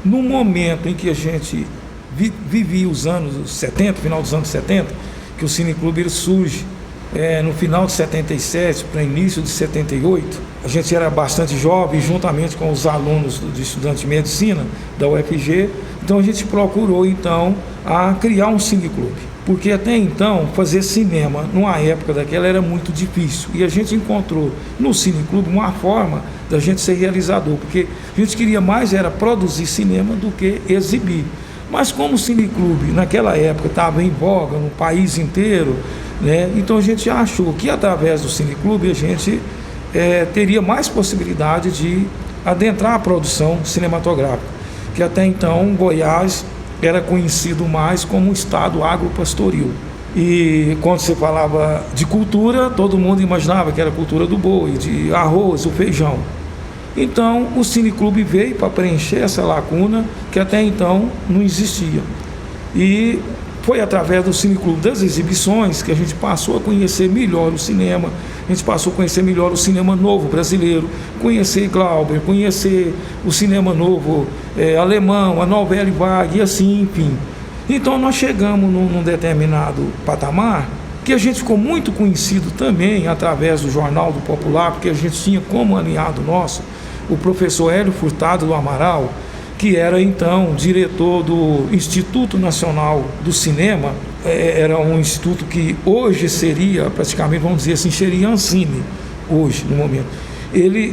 No momento em que a gente vivia os anos 70, final dos anos 70, que o Cineclube ele surge no final de 77 para início de 78, a gente era bastante jovem, juntamente com os alunos de estudante de medicina da UFG, então a gente procurou então a criar um cineclube, porque até então fazer cinema numa época daquela era muito difícil, e a gente encontrou no cineclube uma forma da gente ser realizador, porque a gente queria mais era produzir cinema do que exibir. Mas como o cineclube naquela época estava em voga no país inteiro, né, então a gente achou que através do cineclube a gente teria mais possibilidade de adentrar a produção cinematográfica, que até então Goiás era conhecido mais como um estado agropastoril. E quando você falava de cultura, todo mundo imaginava que era a cultura do boi, de arroz, o feijão. Então o cineclube veio para preencher essa lacuna que até então não existia. E foi através do cineclube das exibições que a gente passou a conhecer melhor o cinema, a gente passou a conhecer melhor o cinema novo brasileiro, conhecer Glauber, conhecer o cinema novo alemão, a Nouvelle Vague e assim, enfim. Então nós chegamos num determinado patamar que a gente ficou muito conhecido também através do Jornal do Popular, porque a gente tinha como aliado nosso o professor Hélio Furtado do Amaral, que era então diretor do Instituto Nacional do Cinema, era um instituto que hoje seria, praticamente, vamos dizer assim, seria Ancine, hoje, no momento.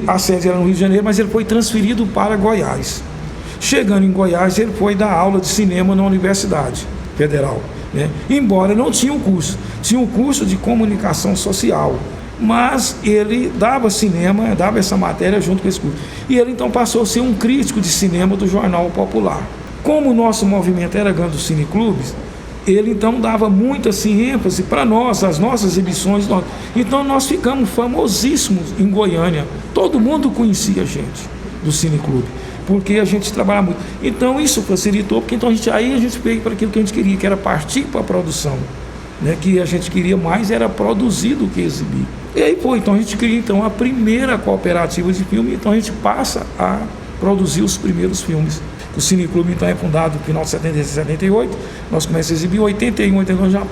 A sede era no Rio de Janeiro, mas ele foi transferido para Goiás. Chegando em Goiás, ele foi dar aula de cinema na Universidade Federal, né? Embora não tinha um curso, tinha um curso de comunicação social, mas ele dava cinema, dava essa matéria junto com esse curso. E ele então passou a ser um crítico de cinema do Jornal Popular. Como o nosso movimento era grande dos cineclubes, ele então dava muita assim, ênfase para nós, as nossas exibições. Então nós ficamos famosíssimos em Goiânia. Todo mundo conhecia a gente do cineclube, porque a gente trabalha muito. Então isso facilitou, porque então aí a gente veio para aquilo que a gente queria, que era partir para a produção, né? Que a gente queria mais era produzir do que exibir. E aí foi, então a gente cria então a primeira cooperativa de filme, então a gente passa a produzir os primeiros filmes. O Cineclube então é fundado no final de 78, nós começamos a exibir, em 81, 82 já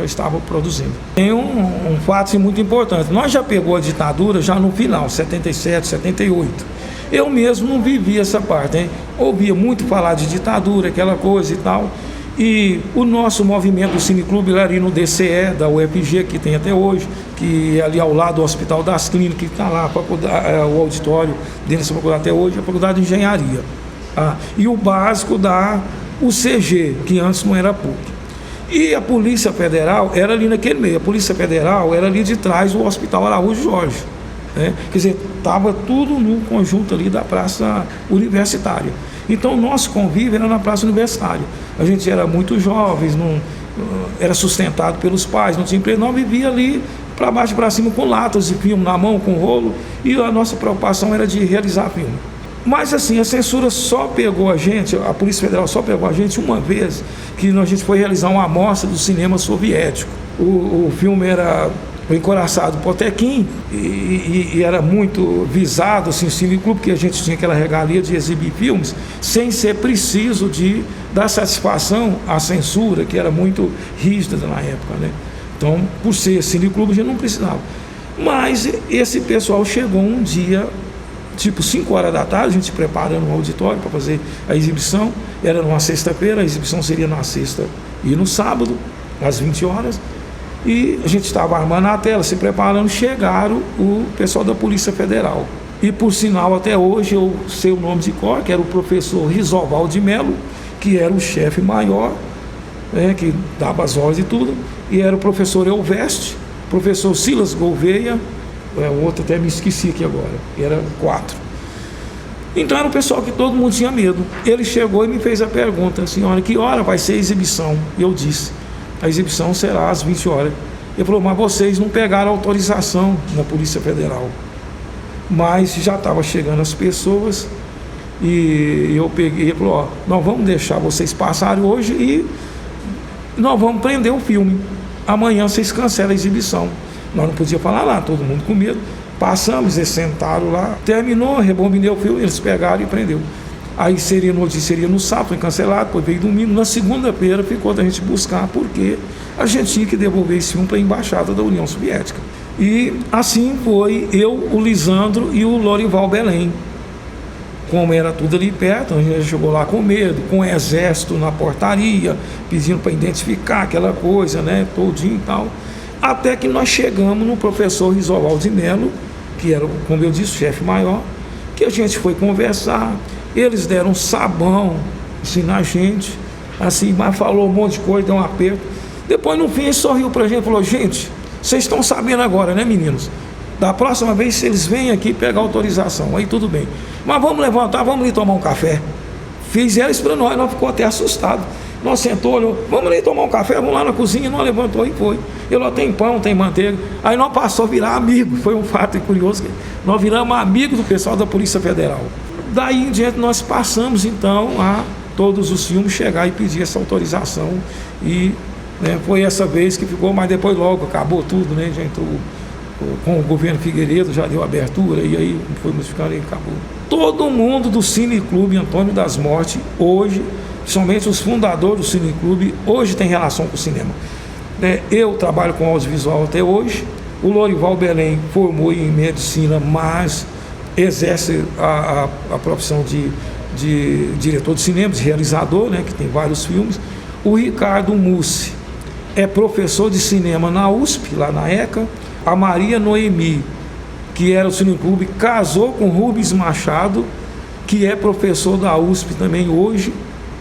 estava produzindo. Tem um fato assim, muito importante, nós já pegou a ditadura já no final, 77, 78. Eu mesmo não vivi essa parte, hein? Ouvia muito falar de ditadura, aquela coisa e tal. E o nosso movimento do Cineclube ali no DCE, da UFG, que tem até hoje, que é ali ao lado do Hospital das Clínicas, que está lá, o auditório dessa faculdade até hoje, a Faculdade de Engenharia. E o básico da UCG, que antes não era PUC. E a Polícia Federal era ali naquele meio, a Polícia Federal era ali de trás do Hospital Araújo Jorge, né? Quer dizer, estava tudo no conjunto ali da Praça Universitária. Então o nosso convívio era na Praça Universitária. A gente era muito jovens, não era sustentado pelos pais, não tinha emprego, não, vivia ali para baixo e para cima com latas de filme na mão, com rolo, e a nossa preocupação era de realizar filme. Mas assim, a censura só pegou a gente, a Polícia Federal só pegou a gente uma vez que a gente foi realizar uma amostra do cinema soviético. O filme era O Encoraçado Potemkin e era muito visado assim, o cineclube, porque a gente tinha aquela regalia de exibir filmes sem ser preciso de dar satisfação à censura, que era muito rígida na época, né? Então, por ser cineclube, a gente não precisava. Mas esse pessoal chegou um dia, tipo 5 horas da tarde, a gente preparando um auditório para fazer a exibição, era numa sexta-feira, a exibição seria na sexta e no sábado, às 20 horas, e a gente estava armando a tela, se preparando, chegaram o pessoal da Polícia Federal. E por sinal, até hoje, eu sei o nome de cor, que era o professor Risoval de Melo, que era o chefe maior, né, que dava as ordens e tudo, e era o professor Elveste, professor Silas Gouveia, o outro até me esqueci aqui agora, era 4. Então era um pessoal que todo mundo tinha medo. Ele chegou e me fez a pergunta: senhora, que hora vai ser a exibição? E eu disse: a exibição será às 20 horas. Ele falou: mas vocês não pegaram autorização na Polícia Federal. Mas já estava chegando as pessoas, e eu peguei, ele falou: ó, nós vamos deixar vocês passarem hoje e nós vamos prender o filme. Amanhã vocês cancelam a exibição. Nós não podíamos falar lá, todo mundo com medo. Passamos, eles sentaram lá, terminou, rebobinei o filme, eles pegaram e prendeu. Aí seria notícia, seria no sábado, foi cancelado, depois veio domingo. Na segunda-feira ficou da gente buscar, porque a gente tinha que devolver esse filme para a Embaixada da União Soviética. E assim foi eu, o Lisandro e o Lorival Belém. Como era tudo ali perto, a gente chegou lá com medo, com o exército na portaria, pedindo para identificar aquela coisa, né, todinho e tal. Até que nós chegamos no professor Risovaldo de Melo, que era, como eu disse, o chefe maior, que a gente foi conversar. Eles deram sabão, assim, na gente, assim, mas falou um monte de coisa, deu um aperto. Depois, no fim, ele sorriu pra gente e falou: gente, vocês estão sabendo agora, né, meninos? Da próxima vez, eles vêm aqui pegar autorização, aí tudo bem. Mas vamos levantar, vamos ali tomar um café. Fizeram isso para nós ficou até assustado. Nós sentou, olhou, vamos ali tomar um café, vamos lá na cozinha, nós levantou e foi. Ele falou: tem pão, tem manteiga. Aí nós passamos a virar amigo, foi um fato curioso, que nós viramos amigos do pessoal da Polícia Federal. Daí em diante nós passamos então a todos os filmes chegar e pedir essa autorização. E né, foi essa vez que ficou, mas depois logo acabou tudo, né? Já entrou com o governo Figueiredo, já deu abertura, e aí foi modificado e acabou. Todo mundo do Cineclube Antônio das Mortes, hoje, somente os fundadores do Cineclube, hoje tem relação com o cinema. Eu trabalho com audiovisual até hoje, o Lorival Belém formou em medicina, mas exerce a profissão de diretor de cinema, de realizador, né, que tem vários filmes. O Ricardo Mussi é professor de cinema na USP, lá na ECA. A Maria Noemi, que era o Cineclube, casou com Rubens Machado, que é professor da USP também hoje,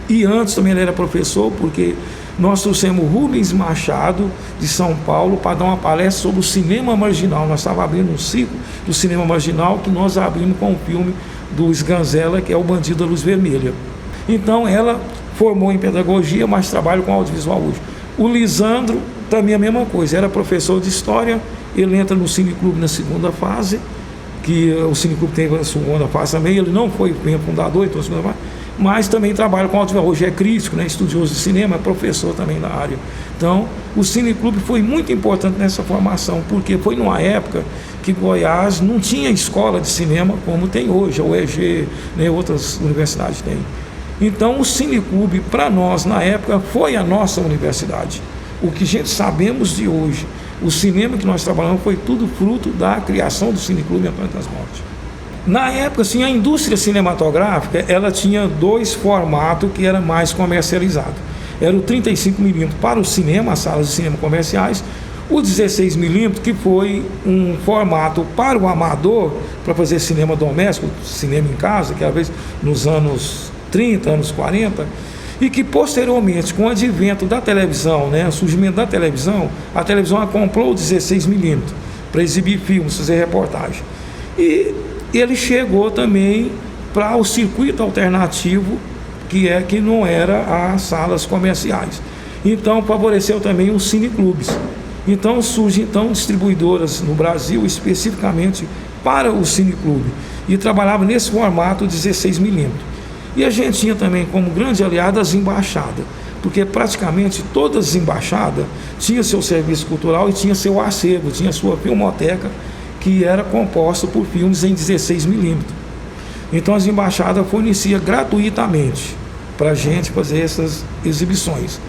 e antes também ele era professor, porque nós trouxemos Rubens Machado de São Paulo para dar uma palestra sobre o cinema marginal. Nós estávamos abrindo um ciclo do cinema marginal, que nós abrimos com o filme do Sganzella, que é O Bandido da Luz Vermelha. Então ela formou em pedagogia, mas trabalha com audiovisual hoje. O Lisandro também a mesma coisa, era professor de história. Ele entra no Cineclube na segunda fase, que o Cineclube tem a segunda fase também. Ele não foi bem fundador, então a segunda fase, mas também trabalha com audiovisual. Hoje é crítico, né, estudioso de cinema, é professor também na área. Então, o Cineclube foi muito importante nessa formação, porque foi numa época que Goiás não tinha escola de cinema como tem hoje, a UEG, né, outras universidades têm. Então, o Cineclube, para nós, na época, foi a nossa universidade. O que a gente sabemos de hoje, o cinema que nós trabalhamos, foi tudo fruto da criação do Cineclube Antônio das Mortes. Na época, assim, a indústria cinematográfica, ela tinha dois formatos que era mais comercializado. Era o 35mm para o cinema, as salas de cinema comerciais, o 16mm, que foi um formato para o amador, para fazer cinema doméstico, cinema em casa, que às vezes nos anos 30, anos 40, e que posteriormente, com o advento da televisão, né, o surgimento da televisão, a televisão comprou o 16mm para exibir filmes, fazer reportagem. E ele chegou também para o circuito alternativo, que não era as salas comerciais. Então favoreceu também os cineclubes. Então surgem distribuidoras no Brasil especificamente para o cineclube, e trabalhava nesse formato 16mm. E a gente tinha também como grande aliada as embaixadas, porque praticamente todas as embaixadas tinham seu serviço cultural e tinha seu acervo, tinha sua filmoteca, que era composta por filmes em 16mm. Então as embaixadas forneciam gratuitamente para a gente fazer essas exibições.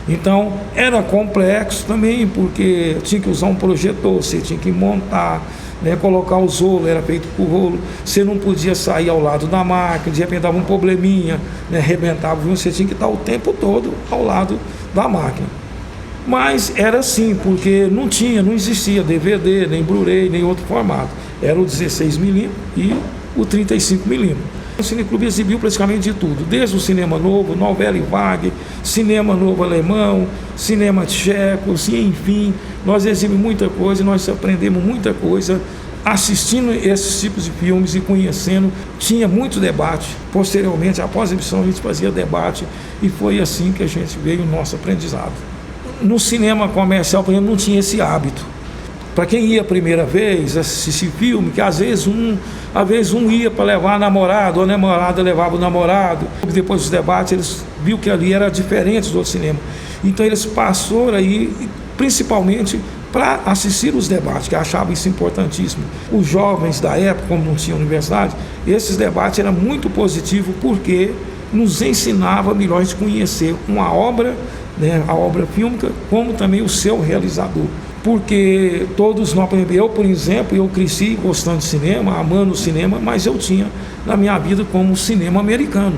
Então era complexo também, porque tinha que usar um projetor, você tinha que montar, né, colocar os rolos, era feito por rolo, você não podia sair ao lado da máquina, de repente dava um probleminha, né, arrebentava, você tinha que estar o tempo todo ao lado da máquina. Mas era assim, porque não existia DVD, nem Blu-ray, nem outro formato. Era o 16mm e o 35mm. O Cineclube exibiu praticamente de tudo, desde o cinema novo, novela e vague, cinema novo alemão, cinema tcheco, enfim, nós exibimos muita coisa, nós aprendemos muita coisa assistindo esses tipos de filmes e conhecendo. Tinha muito debate. Posteriormente, após a exibição, a gente fazia debate, e foi assim que a gente veio o nosso aprendizado. No cinema comercial, por exemplo, não tinha esse hábito. Para quem ia a primeira vez assistir filme, que às vezes um ia para levar a namorada, ou a namorada levava o namorado. Depois dos debates, eles viram que ali era diferente do outro cinema. Então eles passaram aí, principalmente para assistir os debates, que achavam isso importantíssimo. Os jovens da época, como não tinha universidade, esses debates eram muito positivos, porque nos ensinava melhor a gente conhecer uma obra, né, a obra fílmica, como também o seu realizador. Porque todos nós, por exemplo, eu cresci gostando de cinema, amando o cinema, mas eu tinha na minha vida como cinema americano,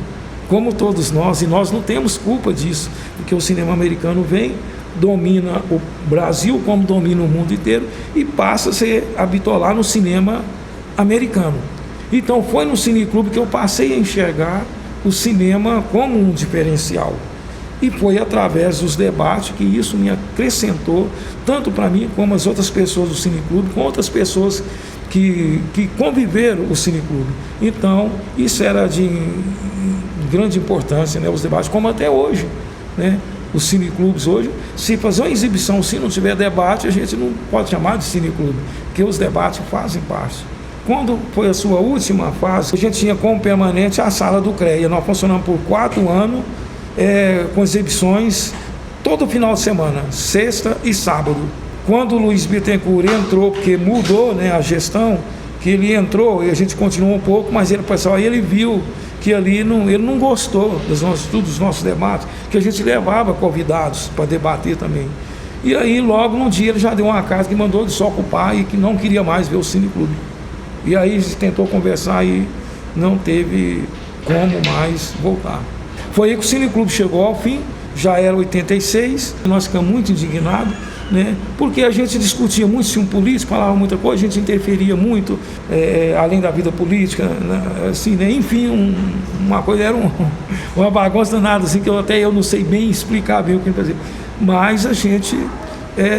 como todos nós, e nós não temos culpa disso, porque o cinema americano vem, domina o Brasil, como domina o mundo inteiro, e passa a se habitolar no cinema americano. Então foi no cineclube que eu passei a enxergar o cinema como um diferencial. E foi através dos debates que isso me acrescentou, tanto para mim como as outras pessoas do cineclube, com outras pessoas que conviveram o cineclube. Então, isso era de grande importância, né, os debates, como até hoje, né? Os cineclubes hoje, se fazer uma exibição, se não tiver debate, a gente não pode chamar de cineclube, porque os debates fazem parte. Quando foi a sua última fase, a gente tinha como permanente a sala do CREA. Nós funcionamos por 4 anos, com exibições todo final de semana, sexta e sábado. Quando o Luiz Bittencourt entrou, porque mudou, né, a gestão, que ele entrou e a gente continuou um pouco, mas ele viu que ali ele não gostou dos nossos debates, que a gente levava convidados para debater também. E aí logo num dia ele já deu uma carta que mandou desocupar e que não queria mais ver o cineclube. E aí a gente tentou conversar e não teve como mais voltar. Foi aí que o cineclube chegou ao fim, já era 86, nós ficamos muito indignados, né? Porque a gente discutia muito filme político, falava muita coisa, a gente interferia muito, além da vida política, né? Assim, né? Enfim, uma coisa, era uma bagunça danada, assim, que eu não sei bem explicar bem o que fazer, mas a gente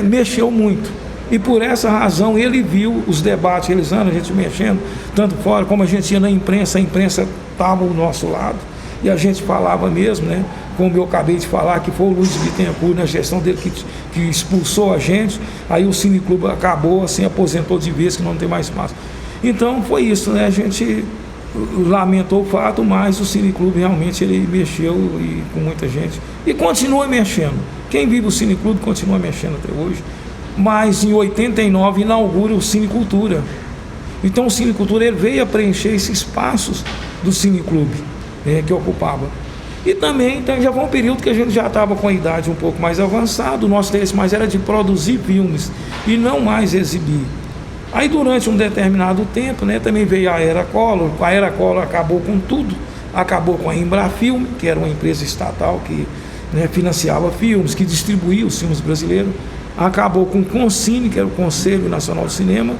mexeu muito. E por essa razão ele viu os debates realizando, a gente mexendo, tanto fora como a gente ia na imprensa, a imprensa estava ao nosso lado. E a gente falava mesmo, né? Como eu acabei de falar, que foi o Luiz Bittencourt, na gestão dele, que expulsou a gente. Aí o cineclube acabou, assim, aposentou de vez, que não tem mais espaço. Então foi isso, né? A gente lamentou o fato, mas o cineclube realmente ele mexeu com muita gente. E continua mexendo. Quem vive o cineclube continua mexendo até hoje. Mas em 89 inaugura o Cinecultura. Então o Cinecultura ele veio a preencher esses espaços do cineclube, que ocupava. E também então, já foi um período que a gente já estava com a idade um pouco mais avançada, o nosso interesse mais era de produzir filmes e não mais exibir. Aí durante um determinado tempo, né, também veio a Era Collor. A Era Collor acabou com tudo, acabou com a Embrafilme, que era uma empresa estatal que, né, financiava filmes, que distribuía os filmes brasileiros, acabou com o Concine, que era o Conselho Nacional de Cinema,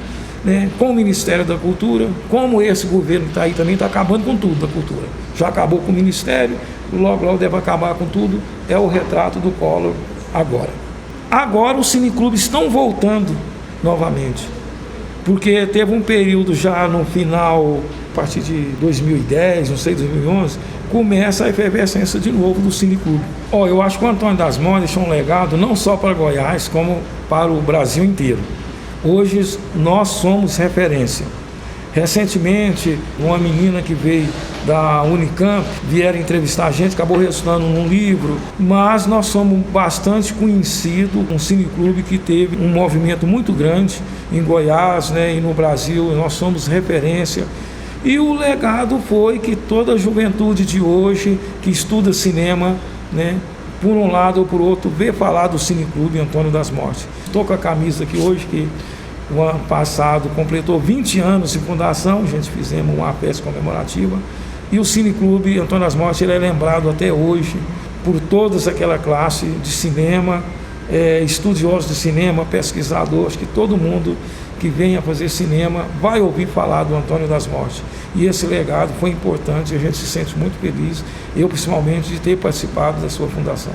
né, com o Ministério da Cultura, como esse governo que está aí também está acabando com tudo da cultura. Já acabou com o Ministério, logo deve acabar com tudo, é o retrato do Collor agora. Agora os cineclubes estão voltando novamente, porque teve um período já no final, a partir de 2010, não sei, 2011, começa a efervescência de novo do cineclube. Eu acho que o Antônio das Mãos deixou um legado não só para Goiás, como para o Brasil inteiro. Hoje nós somos referência. Recentemente, uma menina que veio da Unicamp, vieram entrevistar a gente, acabou resultando num livro, mas nós somos bastante conhecidos, um cineclube que teve um movimento muito grande em Goiás, né, e no Brasil, nós somos referência. E o legado foi que toda a juventude de hoje, que estuda cinema, né, por um lado ou por outro, vê falar do Cineclube Antônio das Mortes. Estou com a camisa aqui hoje, que o ano passado completou 20 anos de fundação, a gente fizemos uma festa comemorativa, e o Cineclube Antônio das Mortes ele é lembrado até hoje por toda aquela classe de cinema, estudiosos de cinema, pesquisadores, que todo mundo que venha fazer cinema vai ouvir falar do Antônio das Mortes. E esse legado foi importante, a gente se sente muito feliz, eu principalmente, de ter participado da sua fundação.